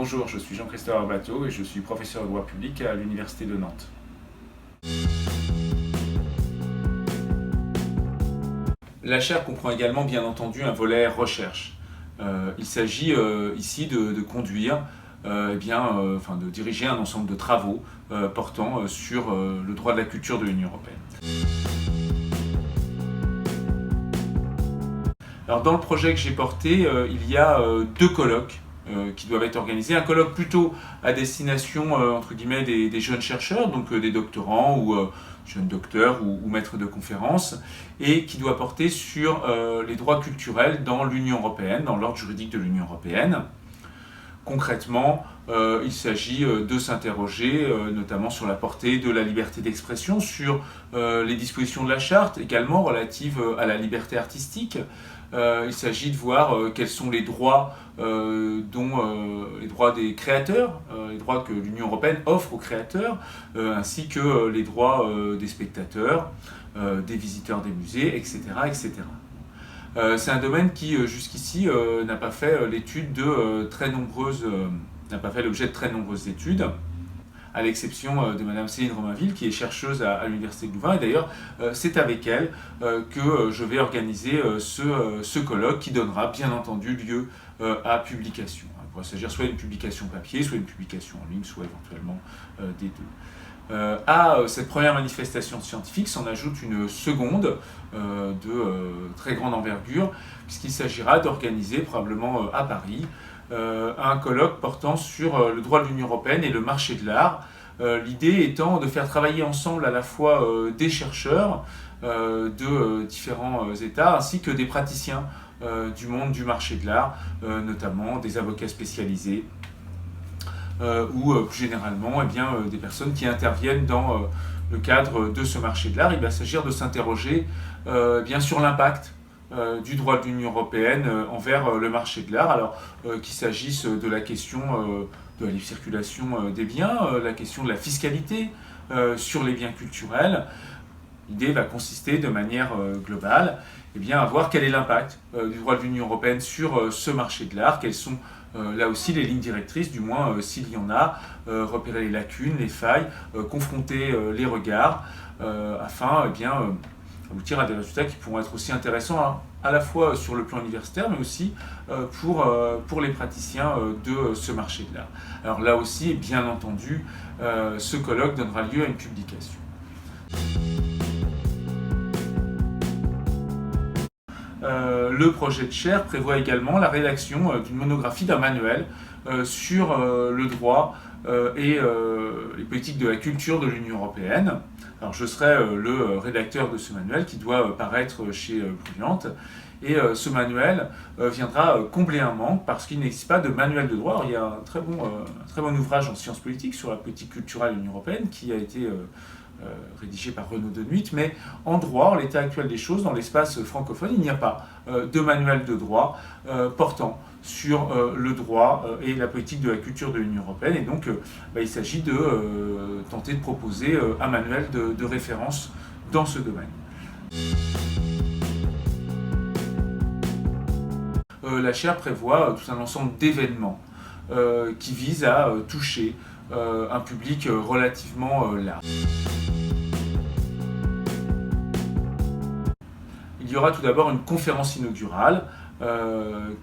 Bonjour, je suis Jean-Christophe Arbato et je suis professeur de droit public à l'Université de Nantes. La chaire comprend également bien entendu un volet recherche. Il s'agit ici de conduire, de diriger un ensemble de travaux portant sur le droit de la culture de l'Union européenne. Alors dans le projet que j'ai porté, il y a deux colloques qui doivent être organisés. Un colloque plutôt à destination entre guillemets des jeunes chercheurs, donc des doctorants ou jeunes docteurs ou maîtres de conférences, et qui doit porter sur les droits culturels dans l'Union européenne, dans l'ordre juridique de l'Union européenne. Concrètement, il s'agit de s'interroger notamment sur la portée de la liberté d'expression, sur les dispositions de la charte, également relatives à la liberté artistique. Il s'agit de voir quels sont les droits, les droits des créateurs, les droits que l'Union européenne offre aux créateurs, ainsi que les droits des spectateurs, des visiteurs des musées, etc. etc. C'est un domaine qui jusqu'ici n'a pas fait n'a pas fait l'objet de très nombreuses études, à l'exception de Madame Céline Romainville, qui est chercheuse à l'Université de Louvain. Et d'ailleurs, c'est avec elle que je vais organiser ce colloque qui donnera bien entendu lieu à publication. Il pourrait s'agir soit d'une publication papier, soit d'une publication en ligne, soit éventuellement des deux. À cette première manifestation scientifique s'en ajoute une seconde de très grande envergure, puisqu'il s'agira d'organiser, probablement à Paris, un colloque portant sur le droit de l'Union européenne et le marché de l'art. L'idée étant de faire travailler ensemble à la fois des chercheurs de différents États ainsi que des praticiens du monde du marché de l'art, notamment des avocats spécialisés ou plus généralement des personnes qui interviennent dans le cadre de ce marché de l'art. Il va s'agir de s'interroger sur l'impact du droit de l'Union européenne envers le marché de l'art, alors qu'il s'agisse de la question de la libre circulation des biens, la question de la fiscalité sur les biens culturels. L'idée va consister de manière globale à voir quel est l'impact du droit de l'Union européenne sur ce marché de l'art, quelles sont là aussi les lignes directrices, du moins s'il y en a, repérer les lacunes, les failles, confronter les regards, afin aboutir à des résultats qui pourront être aussi intéressants à la fois sur le plan universitaire, mais aussi pour les praticiens de ce marché de l'art. Alors là aussi, bien entendu, ce colloque donnera lieu à une publication. Le projet de chaire prévoit également la rédaction d'une monographie d'un manuel sur le droit et les politiques de la culture de l'Union européenne. Alors je serai le rédacteur de ce manuel qui doit paraître chez Bruyante. Et ce manuel viendra combler un manque parce qu'il n'existe pas de manuel de droit. Alors, il y a un très bon ouvrage en sciences politiques sur la politique culturelle de l'Union européenne qui a été rédigé par Renaud Denuit, mais en droit, en l'état actuel des choses, dans l'espace francophone, il n'y a pas de manuel de droit portant sur le droit et la politique de la culture de l'Union européenne. Et donc, il s'agit de tenter de proposer un manuel de référence dans ce domaine. La chaire prévoit tout un ensemble d'événements qui visent à toucher un public relativement large. Il y aura tout d'abord une conférence inaugurale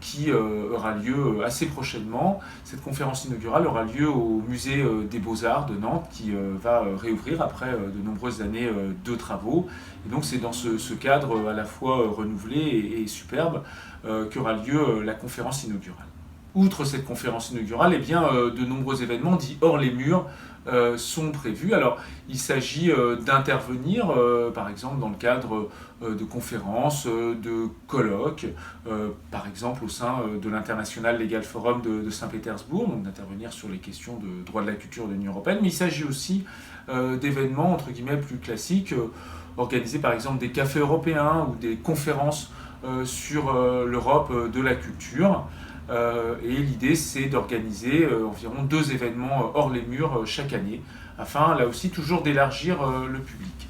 qui aura lieu assez prochainement. Cette conférence inaugurale aura lieu au musée des Beaux-Arts de Nantes qui va réouvrir après de nombreuses années de travaux. Et donc c'est dans ce cadre à la fois renouvelé et superbe qu'aura lieu la conférence inaugurale. Outre cette conférence inaugurale, de nombreux événements dits hors les murs sont prévus. Alors, il s'agit d'intervenir, par exemple, dans le cadre de conférences, de colloques, par exemple au sein de l'International Legal Forum de Saint-Pétersbourg, donc d'intervenir sur les questions de droit de la culture de l'Union européenne, mais il s'agit aussi d'événements, entre guillemets, plus classiques, organisés par exemple des cafés européens ou des conférences sur l'Europe de la culture. Et l'idée, c'est d'organiser environ 2 événements hors les murs chaque année, afin, là aussi, toujours d'élargir le public.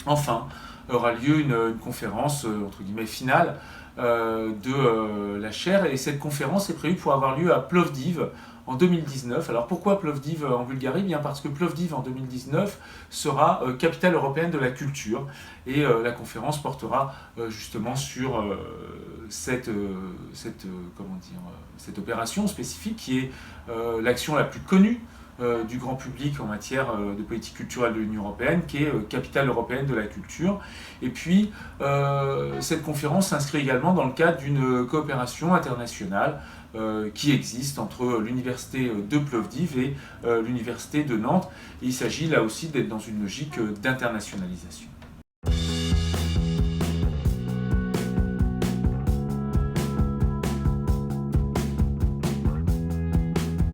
Enfin, aura lieu une conférence, entre guillemets, finale de la chaire, et cette conférence est prévue pour avoir lieu à Plovdiv, en 2019. Alors pourquoi Plovdiv en Bulgarie? Bien parce que Plovdiv en 2019 sera capitale européenne de la culture et la conférence portera justement sur cette opération spécifique qui est l'action la plus connue du grand public en matière de politique culturelle de l'Union européenne, qui est capitale européenne de la culture. Et puis, cette conférence s'inscrit également dans le cadre d'une coopération internationale qui existe entre l'université de Plovdiv et l'université de Nantes. Et il s'agit là aussi d'être dans une logique d'internationalisation.